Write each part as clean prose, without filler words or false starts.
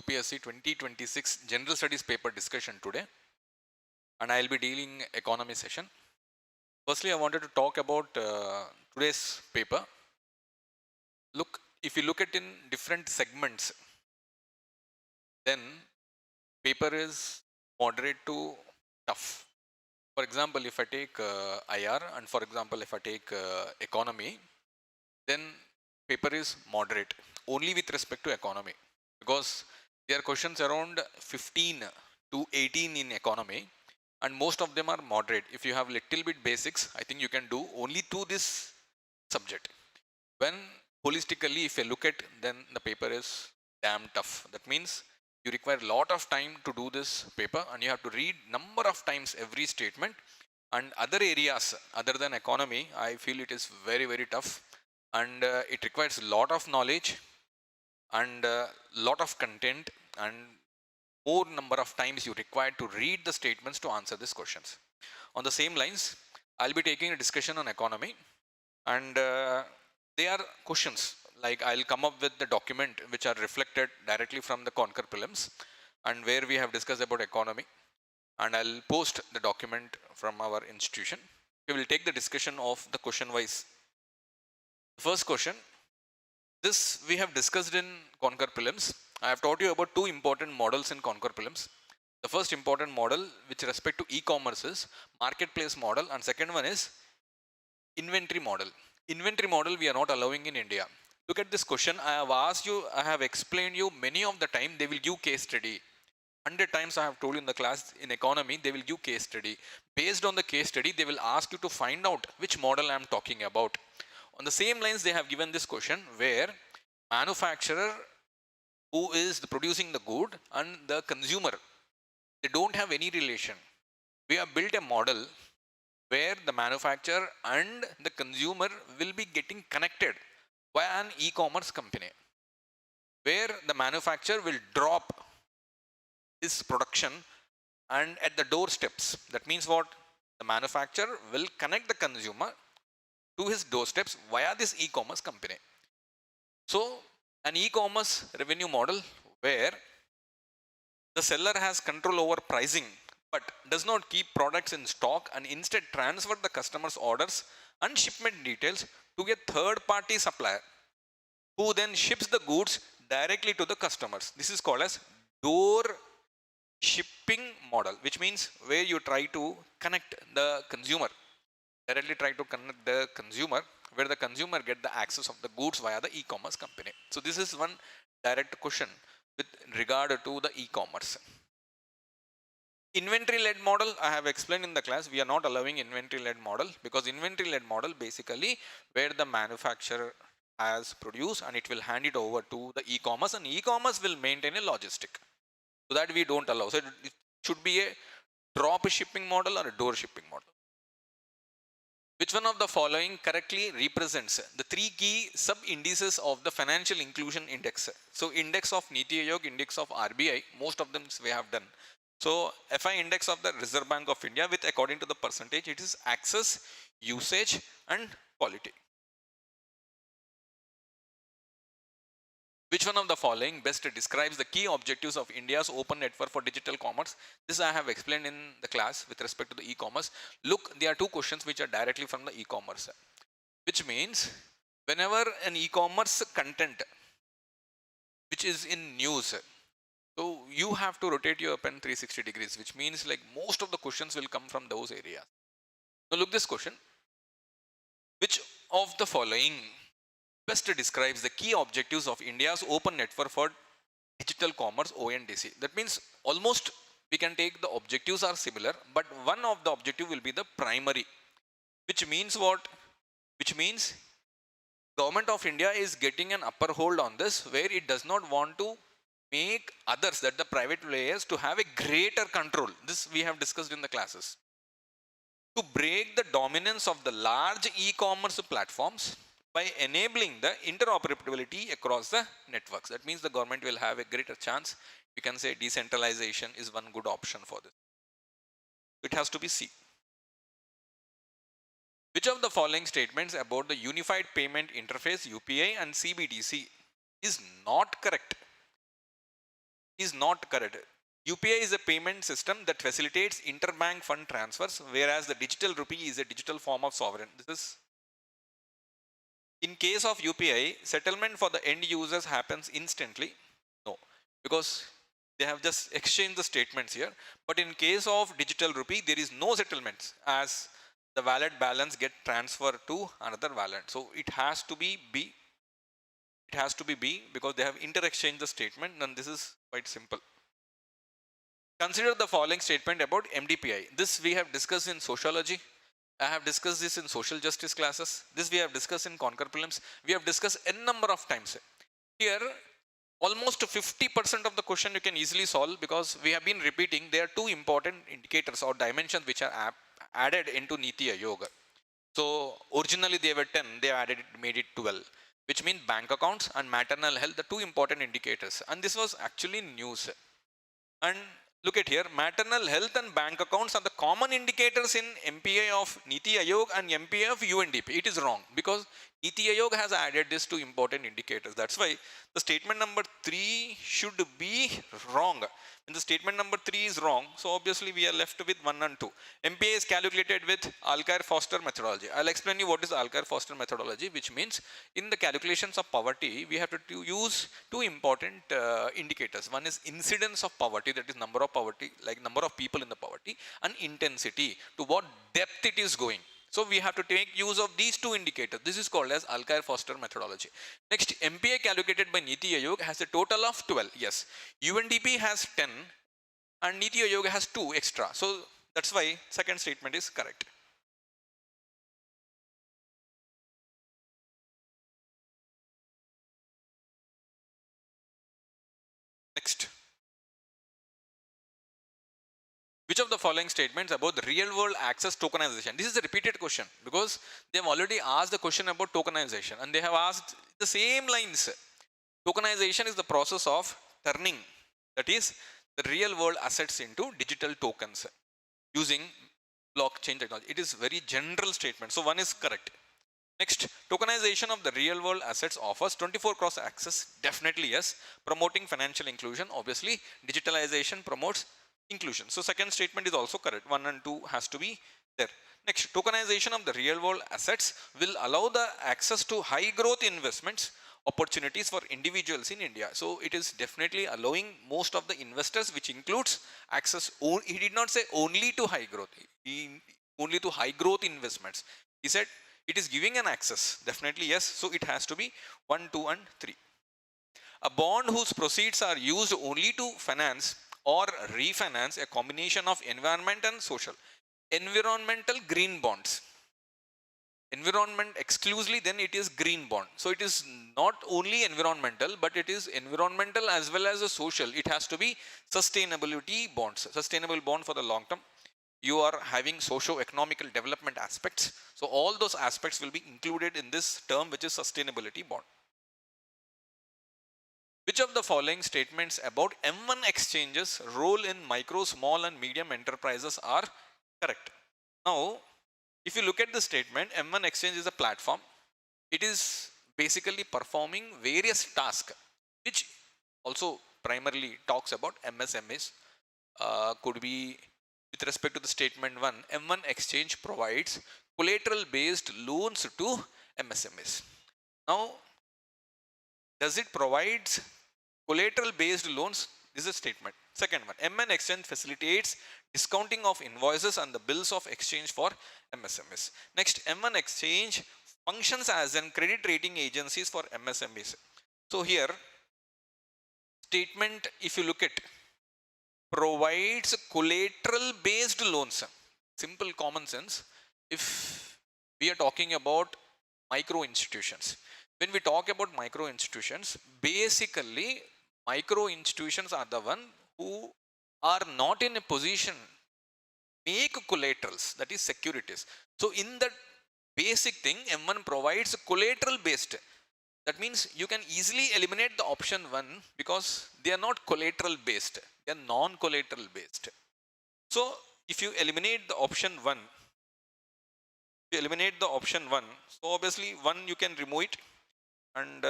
UPSC 2026 General Studies paper discussion today, and I will be dealing economy session. Firstly, I wanted to talk about today's paper. Look, if you look at in different segments, then paper is moderate to tough. For example, if I take IR and for example, if I take economy, then paper is moderate only with respect to economy, because there are questions around 15 to 18 in economy and most of them are moderate. If you have little bit basics, I think you can do only to this subject. When holistically, if you look at, then the paper is damn tough. That means you require a lot of time to do this paper and you have to read number of times every statement. And other areas other than economy, I feel it is very, very tough. And it requires a lot of knowledge and a lot of content and more number of times you require to read the statements to answer these questions. On the same lines, I'll be taking a discussion on economy, and they are questions like I'll come up with the document which are reflected directly from the Concur Prelims and where we have discussed about economy, and I'll post the document from our institution. We will take the discussion of the question wise. First question, this we have discussed in Concur Prelims. I have taught you about two important models in Concur Prelims. The first important model with respect to e-commerce is marketplace model, and second one is inventory model. Inventory model we are not allowing in India. Look at this question. I have asked you, I have explained you many of the time they will give case study. 100 times I have told you in the class, in economy they will give case study. Based on the case study, they will ask you to find out which model I am talking about. On the same lines, they have given this question where manufacturer who is producing the good and the consumer, they don't have any relation. We have built a model where the manufacturer and the consumer will be getting connected via an e-commerce company, where the manufacturer will drop his production and at the doorsteps. That means what? The manufacturer will connect the consumer to his doorsteps via this e-commerce company. So an e-commerce revenue model where the seller has control over pricing but does not keep products in stock and instead transfer the customer's orders and shipment details to a third party supplier who then ships the goods directly to the customers. This is called as door shipping model, which means where you try to connect the consumer, directly try to connect the consumer, where the consumer get the access of the goods via the e-commerce company. So this is one direct question with regard to the e-commerce. Inventory led model, I have explained in the class, we are not allowing inventory led model, because inventory led model basically where the manufacturer has produced and it will hand it over to the e-commerce, and e-commerce will maintain a logistic. So that we don't allow. So it should be a drop shipping model or a door shipping model. Which one of the following correctly represents the three key sub-indices of the financial inclusion index? So index of Niti Aayog, index of RBI, most of them we have done. So FI index of the Reserve Bank of India, with according to the percentage, it is access, usage and quality. Which one of the following best describes the key objectives of India's open network for digital commerce? This I have explained in the class with respect to the e-commerce. Look, there are two questions which are directly from the e-commerce, which means whenever an e-commerce content which is in news, so you have to rotate your pen 360 degrees, which means like most of the questions will come from those areas. Now look this question. Which of the following best describes the key objectives of India's open network for digital commerce, ONDC? That means almost we can take the objectives are similar, but one of the objective will be the primary, which means what? Which means government of India is getting an upper hold on this, where it does not want to make others, that the private players, to have a greater control. This we have discussed in the classes. To break the dominance of the large e-commerce platforms by enabling the interoperability across the networks. That means the government will have a greater chance. We can say decentralization is one good option for this. It has to be C. Which of the following statements about the Unified Payment Interface, UPI and CBDC is not correct? is not correct. UPI is a payment system that facilitates interbank fund transfers, whereas the digital rupee is a digital form of sovereign. This is, in case of UPI, settlement for the end users happens instantly. No, because they have just exchanged the statements here. But in case of digital rupee, there is no settlements as the wallet balance get transferred to another wallet. So it has to be B. It has to be B because they have inter-exchanged the statement, and this is quite simple. Consider the following statement about MDPI. This we have discussed in sociology. I have discussed this in social justice classes. This we have discussed in Conquer Prelims. We have discussed n number of times. Here, almost 50% of the question you can easily solve because we have been repeating. There are two important indicators or dimensions which are added into Niti Aayog. So originally they were 10, they added it, made it 12, which means bank accounts and maternal health, the two important indicators. And this was actually news. And look at here, maternal health and bank accounts are the common indicators in MPA of Niti Aayog and MPA of UNDP. It is wrong because Niti Aayog has added these two important indicators. That's why the statement number 3 should be wrong. When the statement number 3 is wrong, so obviously we are left with 1 and 2. MPA is calculated with Alkire-Foster methodology. I'll explain you what is Alkire-Foster methodology, which means in the calculations of poverty, we have to use two important indicators. One is incidence of poverty, that is number of poverty, like number of people in the poverty, and intensity, to what depth it is going. So we have to take use of these two indicators. This is called as Alkire-Foster methodology. Next, MPA calculated by Niti Aayog has a total of 12. Yes, UNDP has 10 and Niti Aayog has 2 extra. So that's why second statement is correct. Next. Which of the following statements about the real world access tokenization? This is a repeated question because they have already asked the question about tokenization and they have asked the same lines. Tokenization is the process of turning, that is, the real world assets into digital tokens using blockchain technology. It is very general statement. So one is correct. Next, tokenization of the real world assets offers 24 cross access. Definitely yes. Promoting financial inclusion. Obviously, digitalization promotes inclusion. So second statement is also correct. 1 and 2 has to be there. Next, tokenization of the real world assets will allow the access to high growth investments opportunities for individuals in India. So it is definitely allowing most of the investors, which includes access. He did not say only to high growth, only to high growth investments. He said it is giving an access. Definitely yes. So it has to be 1, 2 and 3. A bond whose proceeds are used only to finance or refinance a combination of environment and social. Environmental green bonds. Environment exclusively, then it is green bond. So it is not only environmental, but it is environmental as well as a social. It has to be sustainability bonds. Sustainable bond for the long term. You are having socio-economical development aspects. So all those aspects will be included in this term, which is sustainability bond. Which of the following statements about M1 exchanges role in micro, small and medium enterprises are correct? Now, if you look at the statement, M1 exchange is a platform. It is basically performing various tasks, which also primarily talks about MSMEs. Could be with respect to the statement 1, M1 exchange provides collateral based loans to MSMEs. Now, does it provide collateral based loans? This is a statement. Second one, M1 exchange facilitates discounting of invoices and the bills of exchange for MSMEs. Next, M1 exchange functions as an credit rating agencies for MSMEs. So here, statement, if you look at, provides collateral based loans. Simple common sense. If we are talking about micro institutions, when we talk about micro institutions, basically micro institutions are the one who are not in a position make collaterals, that is securities. So in that basic thing, M1 provides collateral based. That means you can easily eliminate the option 1 because they are not collateral based, they are non-collateral based. So if you eliminate the option 1, so obviously 1 you can remove it, and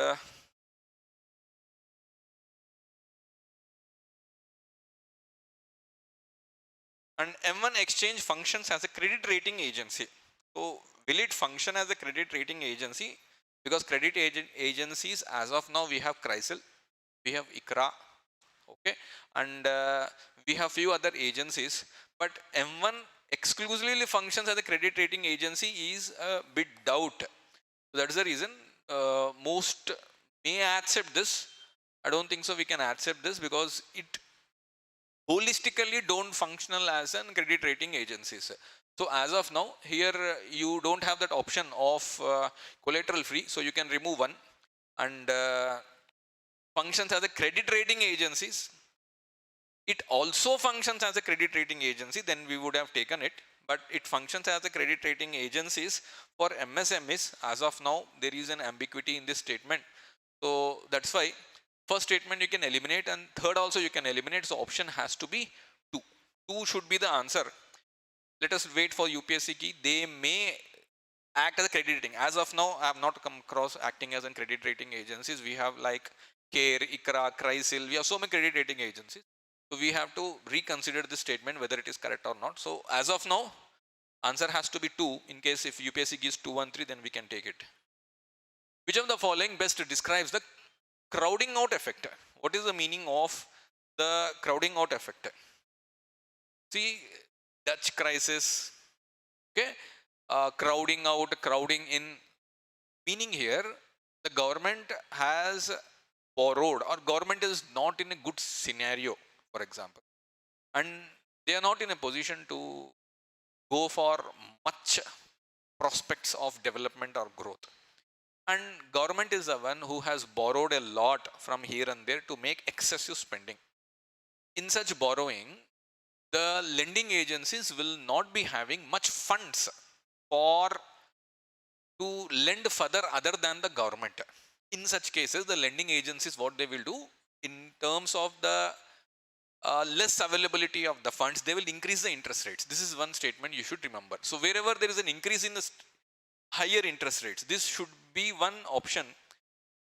And M1 exchange functions as a credit rating agency. So will it function as a credit rating agency? Because credit agencies, as of now, we have CRISIL, we have ICRA, okay, and we have few other agencies, but M1 exclusively functions as a credit rating agency is a bit doubt. So that is the reason most may accept this. I don't think so we can accept this because it holistically don't functional as an credit rating agencies. So as of now, here you don't have that option of collateral free, so you can remove one, and functions as a credit rating agencies. It also functions as a credit rating agency, then we would have taken it, but it functions as a credit rating agencies for MSMEs. As of now, there is an ambiguity in this statement. So that's why first statement you can eliminate, and third also you can eliminate. So option has to be 2. 2 should be the answer. Let us wait for UPSC key. They may act as a credit rating. As of now, I have not come across acting as a credit rating agencies. We have like CARE, ICRA, CRISIL. We have so many credit rating agencies. So we have to reconsider this statement whether it is correct or not. So as of now, answer has to be 2. In case if UPSC gives 2, 1, 3, then we can take it. Which of the following best describes the crowding out effect? What is the meaning of the crowding out effect? See, Dutch crisis, okay, crowding out, crowding in. Meaning here, the government has borrowed, or government is not in a good scenario, for example, and they are not in a position to go for much prospects of development or growth. And government is the one who has borrowed a lot from here and there to make excessive spending. In such borrowing, the lending agencies will not be having much funds for to lend further other than the government. In such cases, the lending agencies, what they will do in terms of the less availability of the funds, they will increase the interest rates. This is one statement you should remember. So wherever there is an increase in the higher interest rates, this should be one option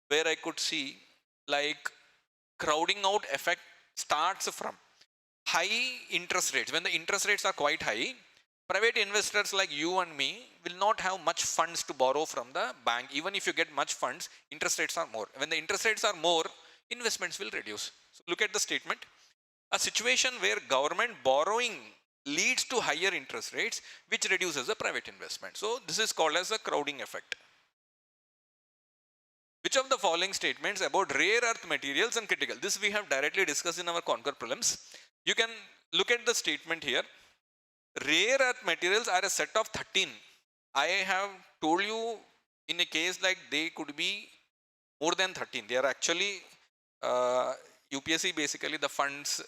where I could see like crowding out effect starts from high interest rates. When the interest rates are quite high, private investors like you and me will not have much funds to borrow from the bank. Even if you get much funds, interest rates are more. When the interest rates are more, investments will reduce. So look at the statement. A situation where government borrowing leads to higher interest rates, which reduces the private investment. So this is called as a crowding effect. Which of the following statements about rare earth materials and critical? This we have directly discussed in our Conquer Prelims. You can look at the statement here. Rare earth materials are a set of 13. I have told you in a case like they could be more than 13. They are actually UPSC basically the funds,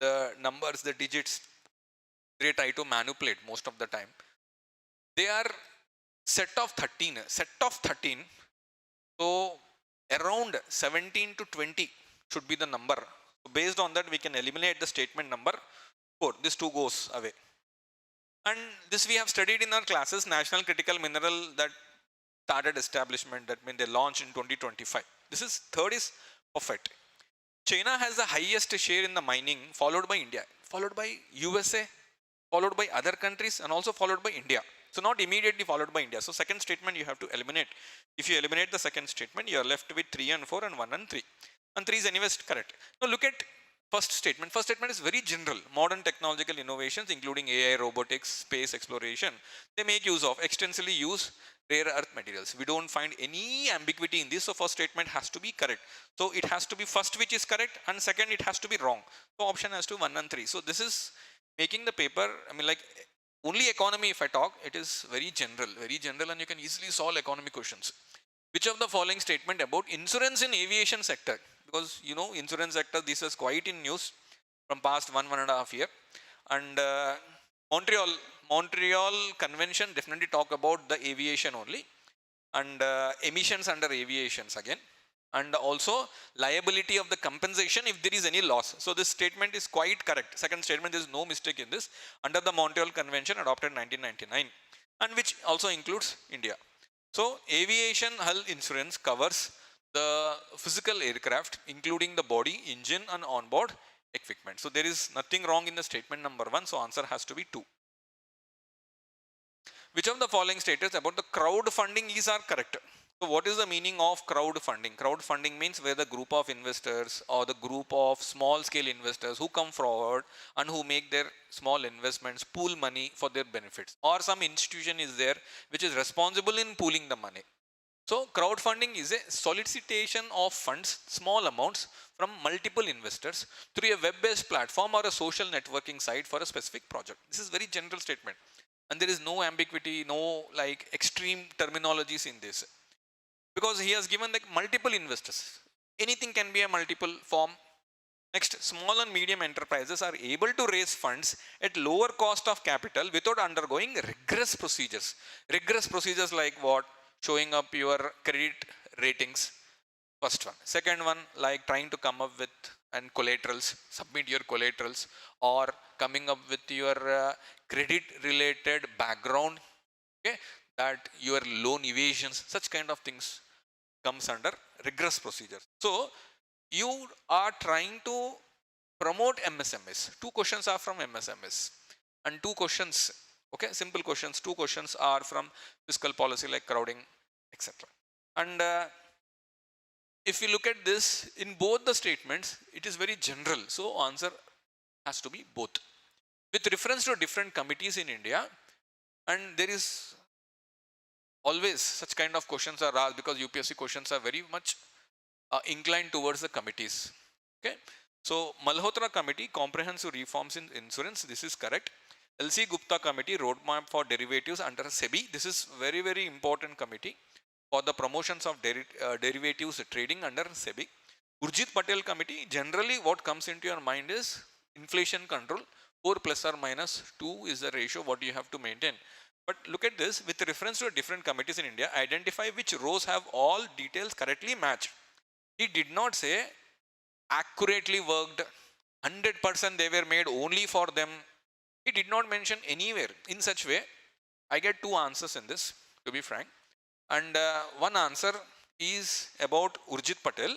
the numbers, the digits, they try to manipulate most of the time. They are set of 13. Set of 13. So around 17 to 20 should be the number. So based on that, we can eliminate the statement number 4. This 2 goes away. And this we have studied in our classes, national critical mineral that started establishment, that means they launched in 2025. This is third is perfect. China has the highest share in the mining, followed by India, followed by USA, followed by other countries, and also followed by India. So not immediately followed by India. So second statement you have to eliminate. If you eliminate the second statement, you are left with 3 and 4 and 1 and 3. And 3 is anyways correct. Now look at first statement. First statement is very general. Modern technological innovations, including AI, robotics, space exploration, they make use of, extensively use rare earth materials. We don't find any ambiguity in this. So first statement has to be correct. So it has to be first which is correct, and second it has to be wrong. So option has to 1 and 3. So this is making the paper, I mean like only economy if I talk, it is very general, and you can easily solve economic questions. Which of the following statement about insurance in aviation sector? Because you know insurance sector, this is quite in news from past 1.5 years. And Montreal Convention definitely talk about the aviation only, and emissions under aviations again, and also liability of the compensation if there is any loss. So this statement is quite correct. Second statement, there is no mistake in this, under the Montreal Convention adopted 1999, and which also includes India. So aviation hull insurance covers the physical aircraft, including the body, engine and onboard equipment. So there is nothing wrong in the statement number 1. So answer has to be 2. Which of the following statements about the crowdfunding is are correct? So what is the meaning of crowdfunding? Crowdfunding means where the group of investors or the group of small scale investors who come forward and who make their small investments pool money for their benefits, or some institution is there which is responsible in pooling the money. So crowdfunding is a solicitation of funds, small amounts from multiple investors through a web-based platform or a social networking site for a specific project. This is very general statement. And there is no ambiguity, no like extreme terminologies in this. Because he has given like multiple investors. Anything can be a multiple form. Next, small and medium enterprises are able to raise funds at lower cost of capital without undergoing rigorous procedures. Rigorous procedures like what? Showing up your credit ratings. First one. Second one, like trying to come up with and collaterals, submit your collaterals, or coming up with your credit related background, okay, that your loan evasions, such kind of things comes under rigorous procedures. So you are trying to promote MSMEs. 2 questions are from MSMEs and 2 questions, okay, simple questions, 2 questions are from fiscal policy like crowding, etc. And if you look at this in both the statements, it is very general. So answer has to be both. With reference to different committees in India, and there is always such kind of questions are asked because UPSC questions are very much inclined towards the committees. Okay. So Malhotra Committee, Comprehensive Reforms in Insurance, this is correct. LC Gupta Committee, Roadmap for Derivatives under SEBI, this is very, very important committee for the promotions of derivatives trading under SEBI. Urjit Patel Committee, generally what comes into your mind is inflation control, 4 plus or minus 2 is the ratio what you have to maintain. But look at this, with reference to different committees in India, identify which rows have all details correctly matched. He did not say accurately worked, 100% they were made only for them. He did not mention anywhere. In such way, I get 2 answers in this, to be frank. And one answer is about Urjit Patel,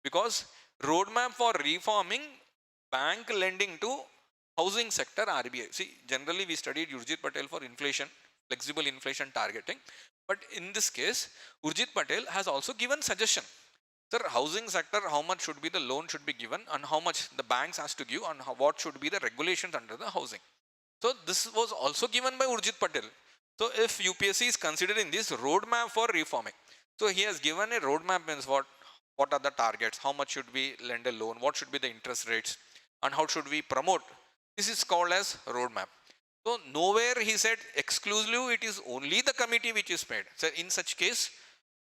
because roadmap for reforming bank lending to housing sector RBI. See, generally we studied Urjit Patel for inflation, flexible inflation targeting. But in this case, Urjit Patel has also given suggestion. Sir, housing sector, how much should be the loan should be given and how much the banks has to give and what should be the regulations under the housing. So this was also given by Urjit Patel. So if UPSC is considering this roadmap for reforming, so he has given a roadmap, means what are the targets, how much should we lend a loan, what should be the interest rates, and how should we promote. This is called as roadmap. So nowhere he said exclusively it is only the committee which is paid. So in such case,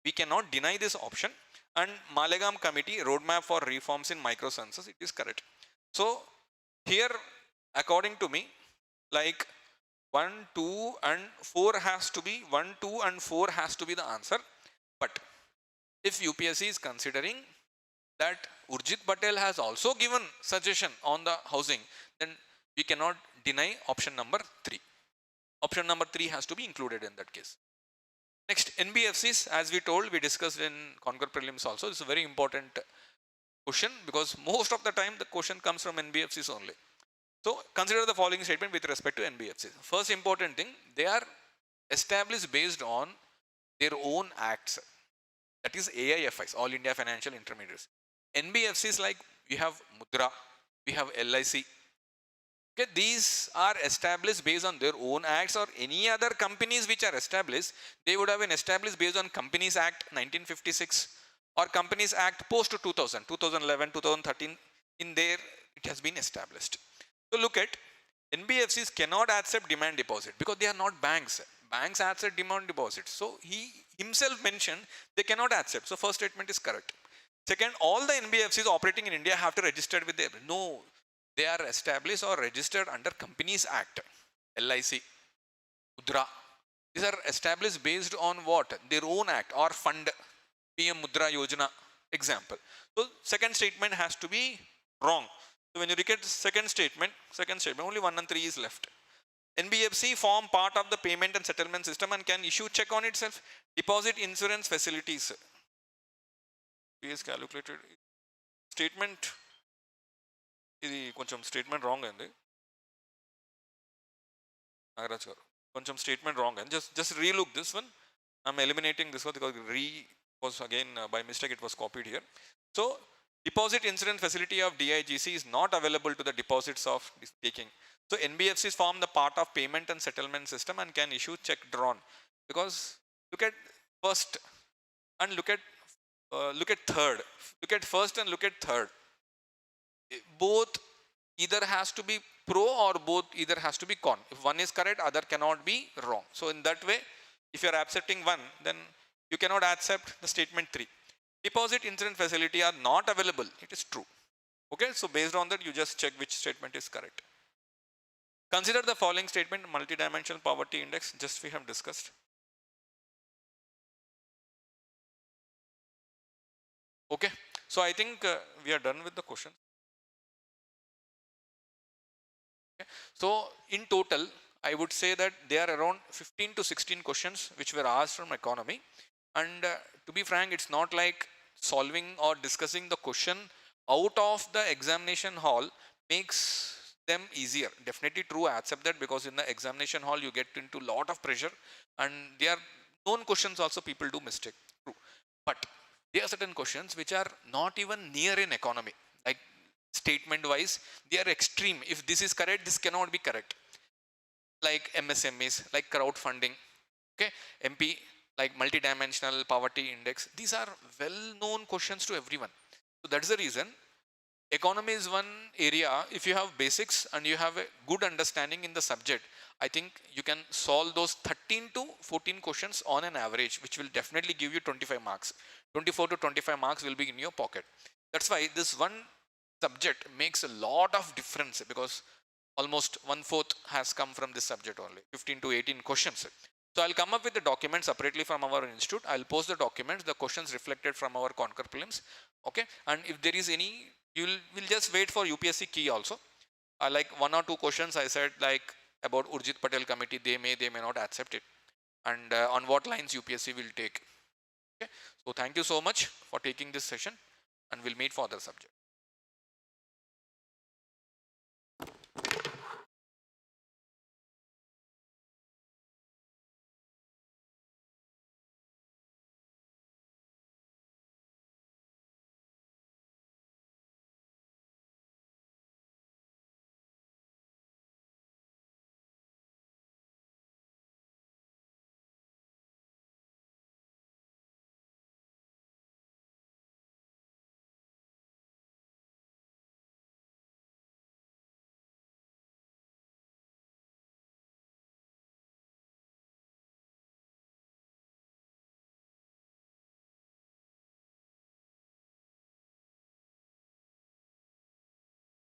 we cannot deny this option. And Malegam Committee, roadmap for reforms in microcensus, it is correct. So here, according to me, like 1, 2 and 4 has to be, 1, 2 and 4 has to be the answer. But if UPSC is considering that Urjit Patel has also given suggestion on the housing, then we cannot deny option number 3. Option number 3 has to be included in that case. Next, NBFCs, as we told, we discussed in Concur Prelims also. It's a very important question because most of the time the question comes from NBFCs only. So consider the following statement with respect to NBFCs. First important thing, they are established based on their own acts. That is AIFIs, All India Financial Intermediaries. NBFCs like we have Mudra, we have LIC. Okay, these are established based on their own acts, or any other companies which are established, they would have been established based on Companies Act 1956 or Companies Act post 2000, 2011, 2013. In there, it has been established. So look at NBFCs cannot accept demand deposit because they are not banks. Banks accept demand deposits. So he himself mentioned they cannot accept. So first statement is correct. Second, all the NBFCs operating in India have to register with them. No, they are established or registered under Companies Act, LIC, Mudra. These are established based on what? Their own act or fund, PM Mudra Yojana example. So second statement has to be wrong. So when you look at second statement, only 1 and 3 is left. NBFC form part of the payment and settlement system and can issue check on itself. Deposit insurance facilities. Is calculated. Statement ఇది కొంచెం statement wrong అయింది నాగరాజ్ గారు, కొంచెం statement wrong అయింది. just relook this one. I'm eliminating this one because was again by mistake it was copied here. So deposit insurance facility of DIGC is not available to the deposits of taking. So NBFCs form the part of payment and settlement system and can issue check drawn, because look at first and look at third. Look at first and look at third. Both either has to be pro or both either has to be con. If one is correct, other cannot be wrong. So in that way, if you are accepting one, then you cannot accept the statement 3. Deposit insurance facility are not available. It is true. Okay, so based on that, you just check which statement is correct. Consider the following statement: multidimensional poverty index, just we have discussed. Okay, so I think we are done with the question. Okay. So in total, I would say that there are around 15 to 16 questions which were asked from economy, and to be frank, it's not like solving or discussing the question out of the examination hall makes them easier. Definitely true, I accept that, because in the examination hall you get into lot of pressure and they are known questions also, people do mistake, true, but there are certain questions which are not even near in economy, like statement wise they are extreme. If this is correct, this cannot be correct, like MSMEs, like crowdfunding, okay, MP, like multidimensional poverty index. These are well known questions to everyone. So that's the reason economy is one area. If you have basics and you have a good understanding in the subject, I think you can solve those 13 to 14 questions on an average, which will definitely give you 25 marks. 24 to 25 marks will be in your pocket. That's why this one subject makes a lot of difference, because almost 1/4 has come from this subject only, 15 to 18 questions. So I'll come up with the documents separately from our institute. I'll post the documents, the questions reflected from our Conquer Prelims. Okay, and if there is any, we'll just wait for UPSC key also. Like 1 or 2 questions I said, like about Urjit Patel committee, they may not accept it, and on what lines UPSC will take. Okay, so thank you so much for taking this session, and we'll meet for other subject.